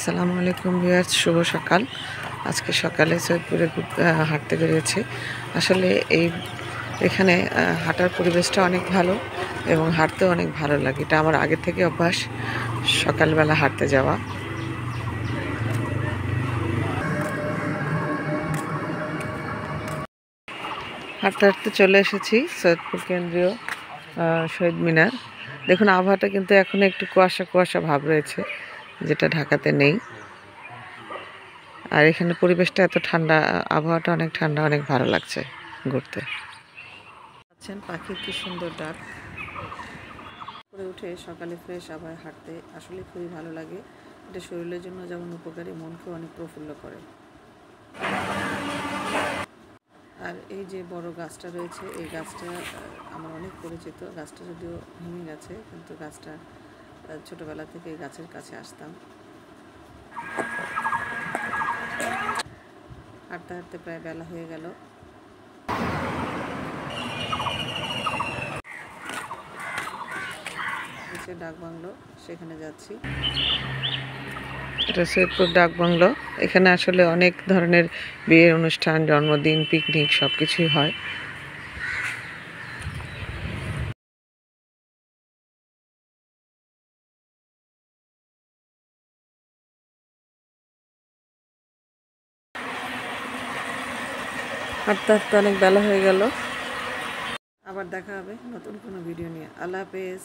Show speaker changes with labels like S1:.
S1: আসসালামু আলাইকুম ভিউয়ার্স, শুভ সকাল। আজকে সকালে সৈয়দপুরে হাঁটতে বেরিয়েছি। আসলে এখানে হাঁটার পরিবেশটা অনেক ভালো এবং হাঁটতেও অনেক ভালো লাগে। এটা আমার আগে থেকে অভ্যাস, সকালবেলা হাঁটতে যাওয়া। হাঁটতে হাঁটতে চলে এসেছি সৈয়দপুর কেন্দ্রীয় শহীদ মিনার। দেখুন, আবহাওয়াটা কিন্তু এখন একটু কুয়াশা কুয়াশা ভাব রয়েছে, যেটা ঢাকাতে নেই। আর এখানে পরিবেশটা এত ঠান্ডা, আবহাওয়াটা অনেক ঠান্ডা, অনেক ভালো লাগছে ঘুরতে। পাচ্ছেন পাখির কি সুন্দর ডাক। করে উঠে সকালে ফ্রেশ আবার হাঁটতে আসলে খুবই ভালো লাগে। এটা শরীরের জন্য যেমন উপকারী, মনকে অনেক প্রফুল্ল করে। আর এই যে বড় গাছটা রয়েছে, এই গাছটা আমার অনেক পরিচিত। গাছটা যদিও ভেঙে গেছে, কিন্তু গাছটা ছোটবেলা থেকে এই গাছের কাছে আসতাম। হাঁটতে হাঁটতে প্রায় বেলা হয়ে গেল। ডাক বাংলো, সেখানে যাচ্ছি। এটা সৈয়দপুর ডাক বাংলো। এখানে আসলে অনেক ধরনের বিয়ের অনুষ্ঠান, জন্মদিন, পিকনিক সব কিছুই হয়। হাঁটতে হাঁটতে অনেক বেলা হয়ে গেল। আবার দেখা হবে নতুন কোনো ভিডিও নিয়ে। আল্লাহ হাফেজ।